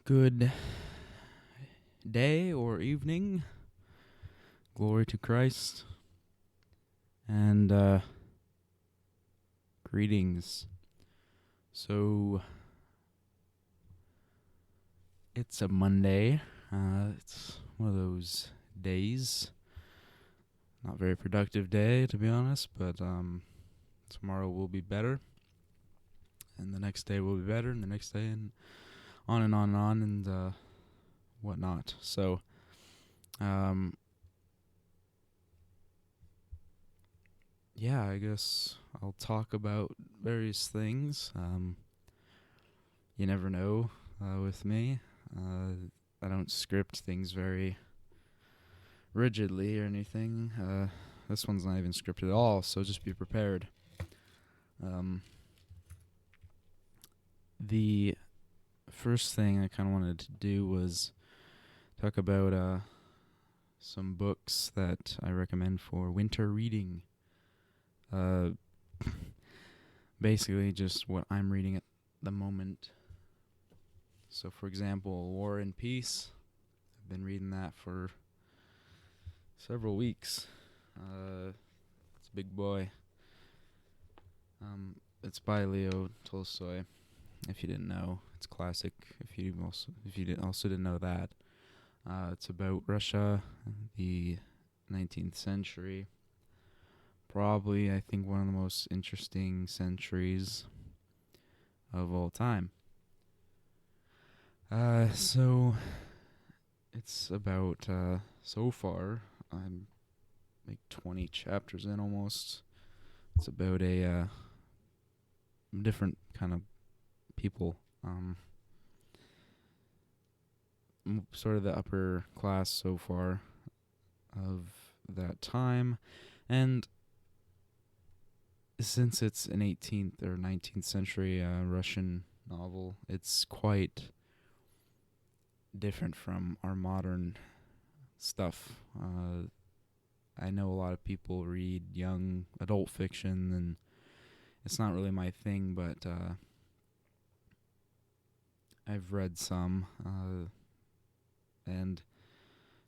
Good day or evening. Glory to Christ. And greetings. So, it's a Monday. It's one of those days. Not very productive day, to be honest, but tomorrow will be better. And the next day will be better, and the next day, and on and on and on, and whatnot. So, yeah, I guess I'll talk about various things. You never know with me. I don't script things very rigidly or anything. This one's not even scripted at all, so just be prepared. The first thing I kind of wanted to do was talk about some books that I recommend for winter reading. Basically just what I'm reading at the moment. So, for example, War and Peace. I've been reading that for several weeks. It's a big boy. It's by Leo Tolstoy. If you didn't know, it's classic. If you didn't know that, it's about Russia, the 19th century. Probably, I think, one of the most interesting centuries of all time. So it's about, so far, I'm like 20 chapters in almost. It's about a different kind of people, sort of the upper class so far of that time. And since it's an 18th or 19th century Russian novel, it's quite different from our modern stuff. I know a lot of people read young adult fiction, and it's not really my thing, but I've read some and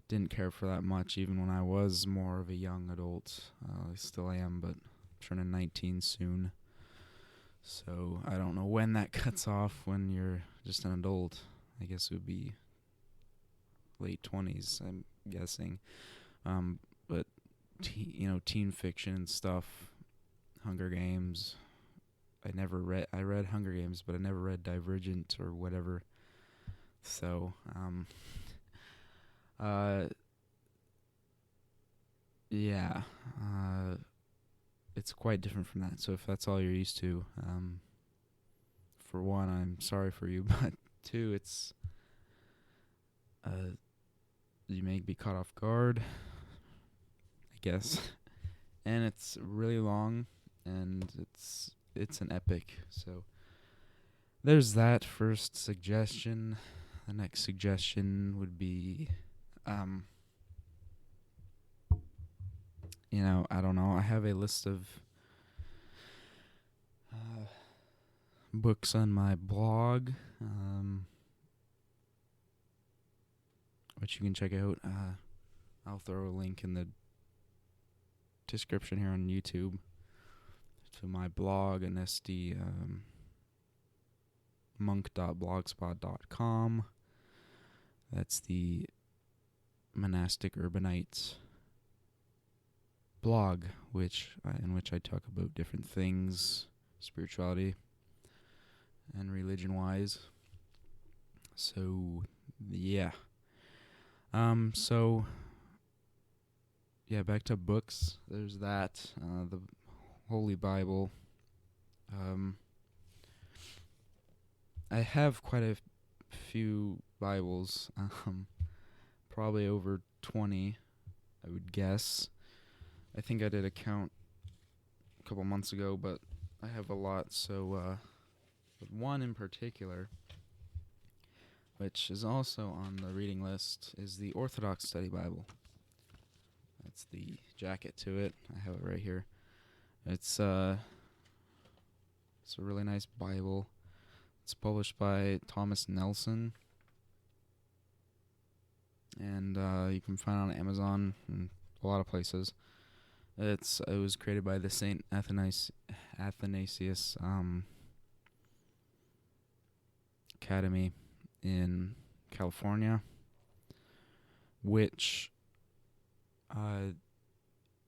didn't care for that much even when I was more of a young adult. I still am, but turning 19 soon. So I don't know when that cuts off when you're just an adult. I guess it would be late 20s, I'm guessing. But teen fiction and stuff, Hunger Games. I read Hunger Games, but I never read Divergent or whatever. So, yeah, it's quite different from that. So if that's all you're used to, for one, I'm sorry for you, but two, it's, you may be caught off guard, I guess. And it's really long, and it's an epic. So there's that first suggestion. The next suggestion would be, I don't know. I have a list of books on my blog, which you can check out. I'll throw a link in the description here on YouTube to my blog, Anesti, monk.blogspot.com. That's the Monastic Urbanites blog, in which I talk about different things, spirituality and religion-wise. So, yeah. Back to books. There's that. The Holy Bible. I have quite a few Bibles. Probably over 20, I would guess. I think I did a count a couple months ago, but I have a lot. So, but one in particular, which is also on the reading list, is the Orthodox Study Bible. That's the jacket to it. I have it right here. It's a really nice Bible. It's published by Thomas Nelson. and you can find it on Amazon and a lot of places. It was created by the Saint Athanasius Academy in California, which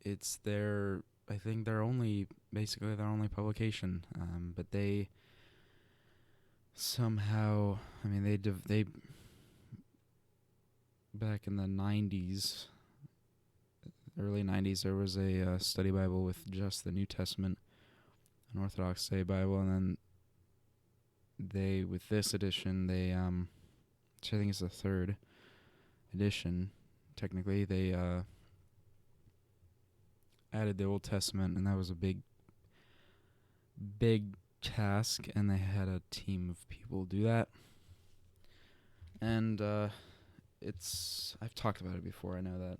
it's their I think their only basically their only publication. But they somehow they back in the 90s, early 90s, there was a study Bible with just the New Testament, an Orthodox study Bible, and then with this edition, which I think is the third edition, technically, they added the Old Testament, and that was a big task, and they had a team of people do that. And I've talked about it before, I know that.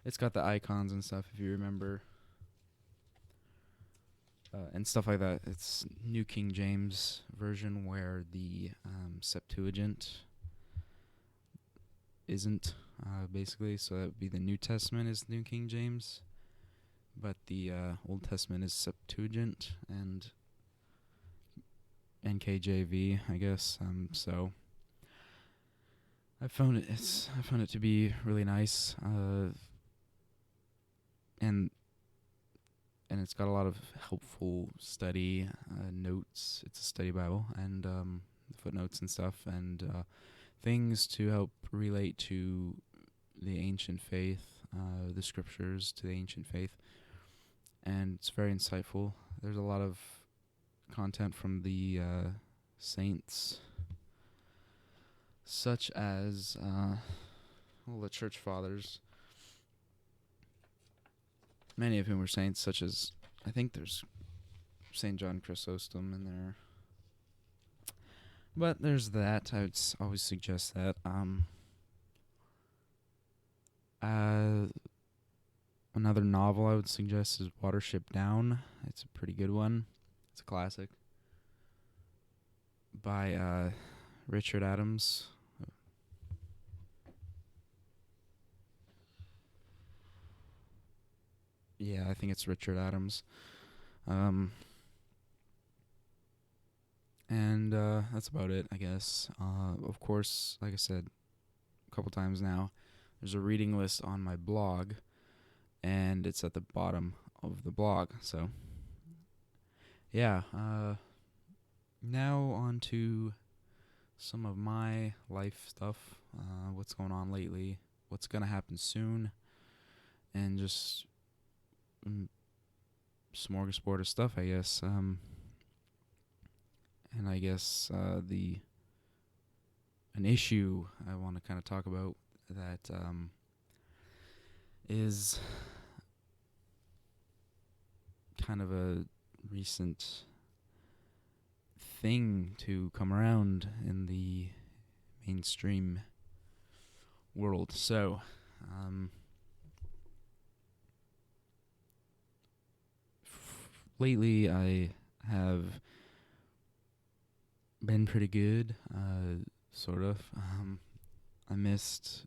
It's got the icons and stuff, if you remember, and stuff like that. It's New King James Version, where the Septuagint isn't, basically. So that would be the New Testament is New King James, but the Old Testament is Septuagint and NKJV, I guess. So I found it to be really nice, and it's got a lot of helpful study notes. It's a study Bible, and footnotes and stuff, and things to help relate to the ancient faith, the scriptures to the ancient faith, and it's very insightful. There's a lot of content from the saints, such as the church fathers, many of whom were saints, such as, I think there's St. John Chrysostom in there. But there's that. I would always suggest that. Another novel I would suggest is Watership Down. It's a pretty good one. It's a classic by Richard Adams. Yeah, I think it's Richard Adams. And that's about it, I guess. Of course, like I said a couple times now, there's a reading list on my blog, and it's at the bottom of the blog. So, yeah. Now on to some of my life stuff. What's going on lately? What's gonna happen soon? And just smorgasbord of stuff, I guess. And I guess an issue I want to kind of talk about that is kind of a recent thing to come around in the mainstream world. So, lately I have been pretty good, sort of. I missed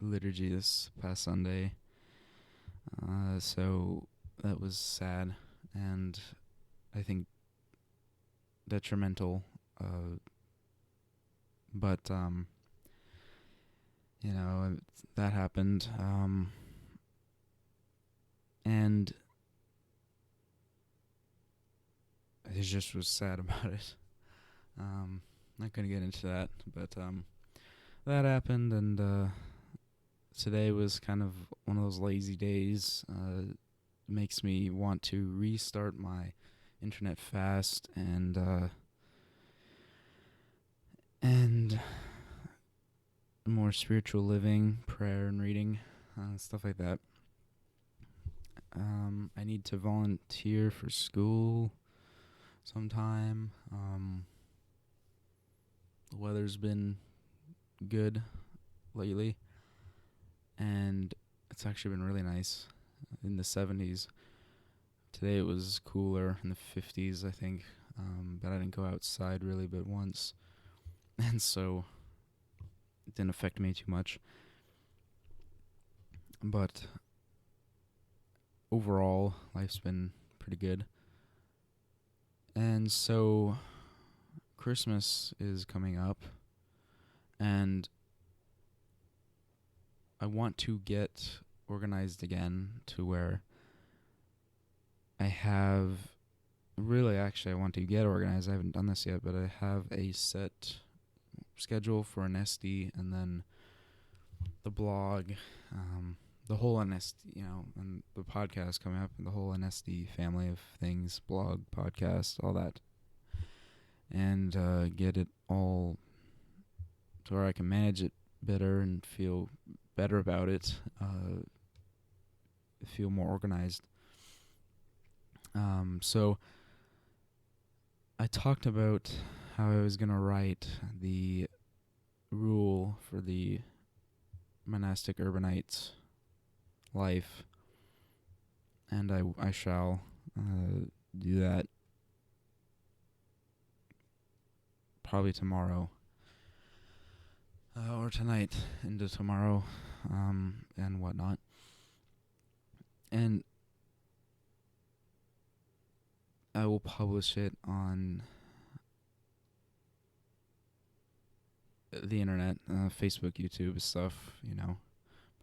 liturgy this past Sunday, so that was sad, and I think detrimental, but that happened, and I just was sad about it. Not gonna get into that, but that happened, and today was kind of one of those lazy days. Makes me want to restart my internet fast and more spiritual living, prayer and reading, stuff like that. I need to volunteer for school sometime. The weather's been good lately, and it's actually been really nice, in the 70s. Today it was cooler, in the 50s, I think, but I didn't go outside really but once, and so it didn't affect me too much. But overall, life's been pretty good. And so Christmas is coming up, and I want to get organized again to where I have I want to get organized. I haven't done this yet, but I have a set schedule for an SD, and then the blog, the whole NSD, and the podcast coming up, and the whole NSD family of things, blog, podcast, all that, and get it all to where I can manage it better and feel better about it, feel more organized. So I talked about how I was going to write the rule for the monastic urbanite life, and I shall do that probably tomorrow, or tonight into tomorrow, and whatnot. And I will publish it on the internet, Facebook, YouTube stuff,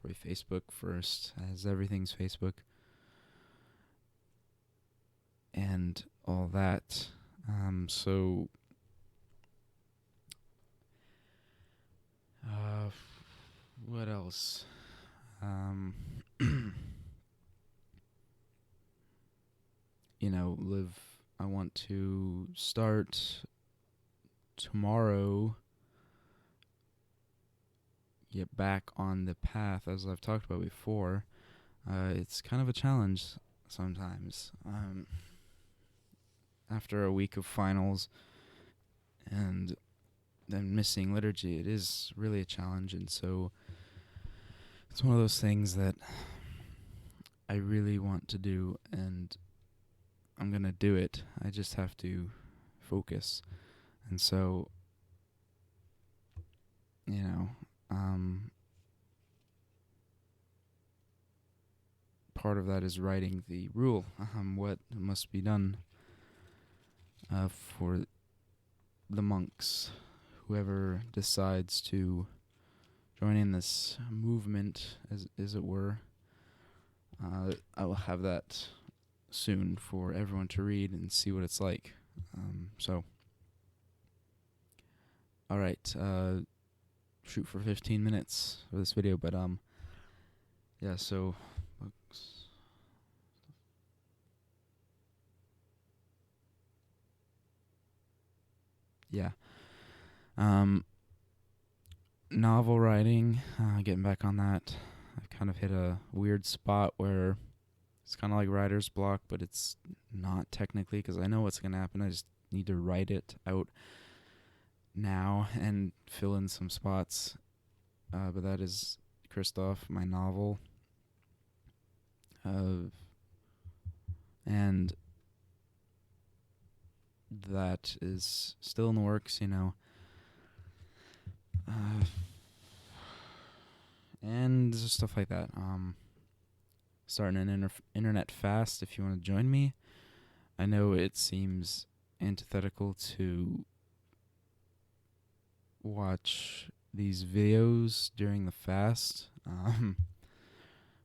probably Facebook first, as everything's Facebook, and all that. So what else? I want to start tomorrow, get back on the path, as I've talked about before. It's kind of a challenge sometimes. After a week of finals and then missing liturgy, it is really a challenge, and so it's one of those things that I really want to do, and I'm going to do it. I just have to focus. And so, part of that is writing the rule, what must be done for the monks, whoever decides to join in this movement, as it were. I will have that soon for everyone to read and see what it's like. So, all right, shoot for 15 minutes for this video, but yeah. So, yeah. Novel writing, getting back on that. I've kind of hit a weird spot where it's kind of like writer's block, but it's not technically, because I know what's going to happen. I just need to write it out now and fill in some spots. But that is Christoph, my novel. And that is still in the works, and stuff like that. Starting an internet fast if you want to join me. I know it seems antithetical to watch these videos during the fast,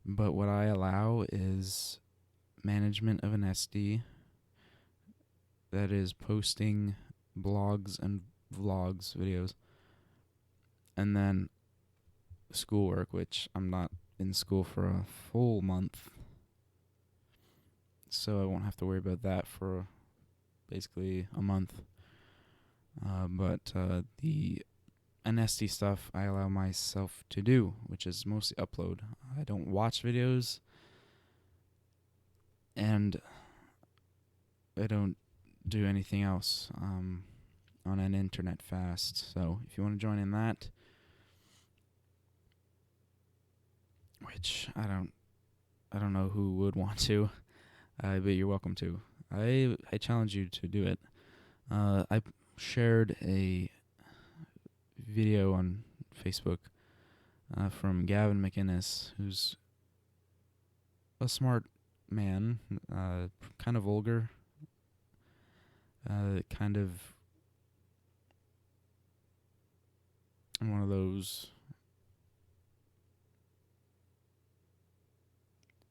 but what I allow is management of an SD, that is posting blogs and vlogs videos, and then schoolwork, which I'm not in school for a full month, so I won't have to worry about that for basically a month. But the NSD stuff I allow myself to do, which is mostly upload. I don't watch videos, and I don't do anything else on an internet fast. So if you want to join in that, which I don't know who would want to, but you're welcome to. I challenge you to do it. I shared a video on Facebook from Gavin McInnes, who's a smart man, kind of vulgar, kind of one of those,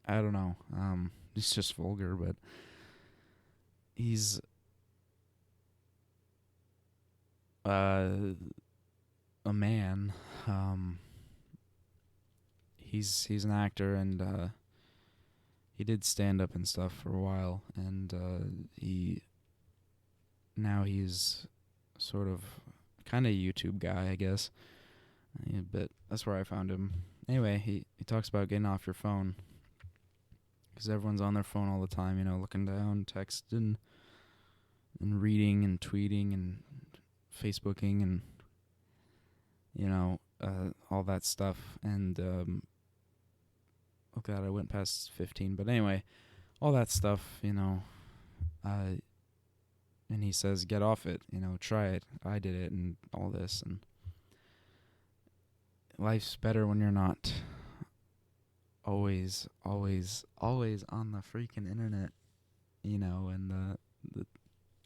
I don't know, he's just vulgar, but he's a man. He's an actor, and he did stand up and stuff for a while, and he's sort of kind of a YouTube guy, I guess. Yeah, but that's where I found him. Anyway, he talks about getting off your phone, because everyone's on their phone all the time, looking down, texting, and reading, and tweeting, and Facebooking, and all that stuff. And oh god, I went past 15, but anyway, all that stuff, and he says, get off it, try it. I did it, and all this, and life's better when you're not always on the freaking internet, and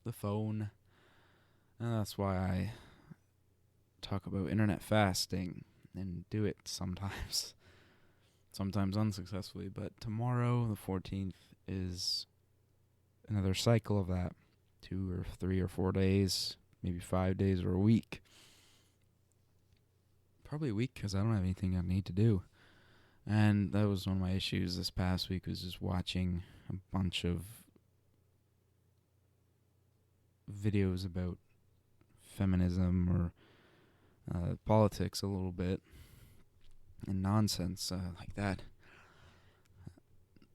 the phone. And that's why I talk about internet fasting and do it sometimes. Sometimes unsuccessfully, but tomorrow, the 14th, is another cycle of that. 2 or 3 or 4 days, maybe 5 days or a week. Probably a week, because I don't have anything I need to do. And that was one of my issues this past week, was just watching a bunch of videos about feminism or politics a little bit, and nonsense like that.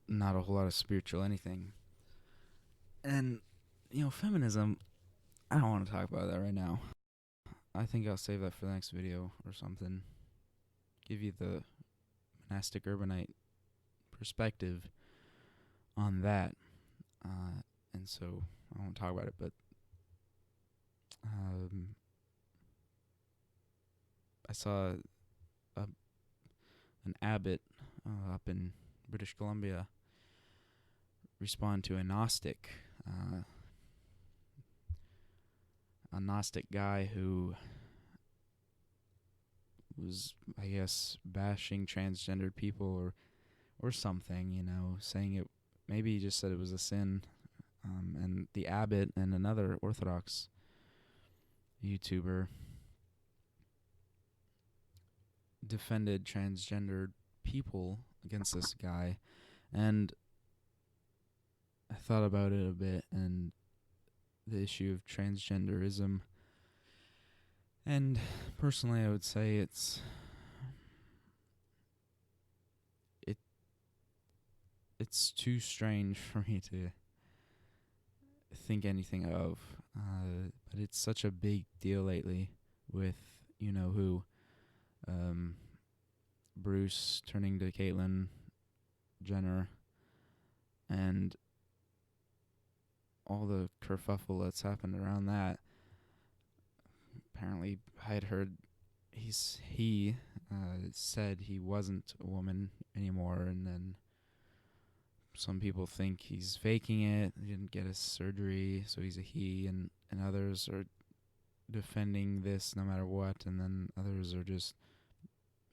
Not a whole lot of spiritual anything. And, feminism, I don't want to talk about that right now. I think I'll save that for the next video or something. Give you the monastic urbanite perspective on that. And so I won't talk about it, but I saw an abbot up in British Columbia respond to a Gnostic guy who was, I guess, bashing transgendered people or something, saying it. Maybe he just said it was a sin. And the abbot and another Orthodox YouTuber defended transgendered people against this guy, and I thought about it a bit, and the issue of transgenderism, and personally I would say it's too strange for me to think anything of, but it's such a big deal lately with who, Bruce turning to Caitlyn Jenner, and all the kerfuffle that's happened around that. Apparently, I had heard he said he wasn't a woman anymore, and then some people think he's faking it. He didn't get his surgery, so he's a he, and others are defending this no matter what, and then others are just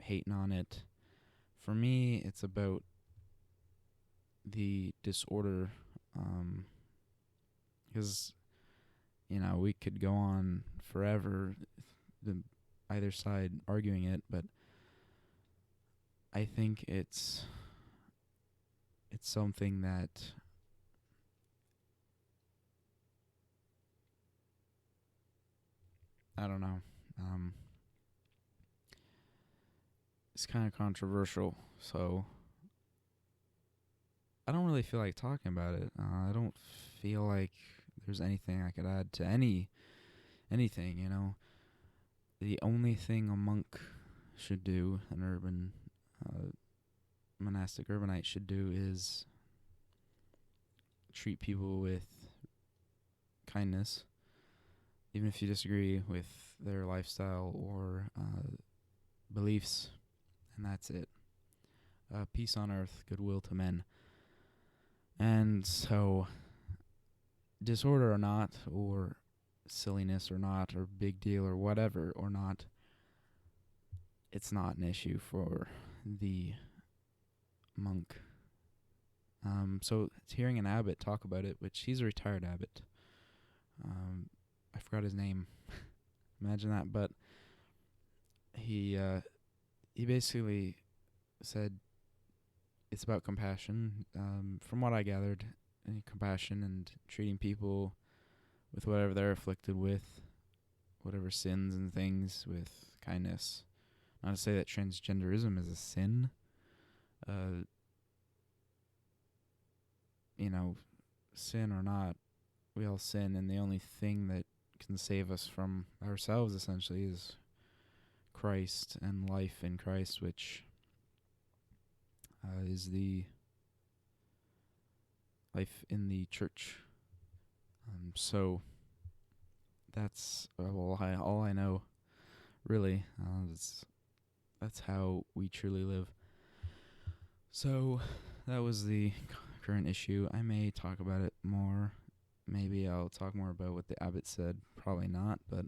hating on it. For me, it's about the disorder, because we could go on forever, either side arguing it, but I think it's something that I don't know. It's kind of controversial, so I don't really feel like talking about it. I don't feel like there's anything I could add to anything. The only thing a monk should do, an urban monastic urbanite should do, is treat people with kindness, even if you disagree with their lifestyle or beliefs, and that's it. Peace on earth, goodwill to men. And so, disorder or not, or silliness or not, or big deal or whatever or not, it's not an issue for the monk. So it's hearing an abbot talk about it, which he's a retired abbot. I forgot his name. Imagine that. But he basically said it's about compassion. From what I gathered, compassion and treating people with whatever they're afflicted with, whatever sins and things, with kindness. Not to say that transgenderism is a sin. Sin or not, we all sin, and the only thing that can save us from ourselves, essentially, is Christ and life in Christ, which is the life in the church. So that's all I know, really. That's how we truly live. So that was the current issue. I may talk about it more. Maybe I'll talk more about what the abbot said. Probably not, but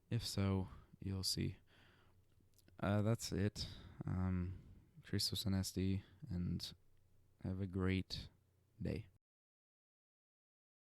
if so, you'll see. That's it. Christos Anesti, and have a great day.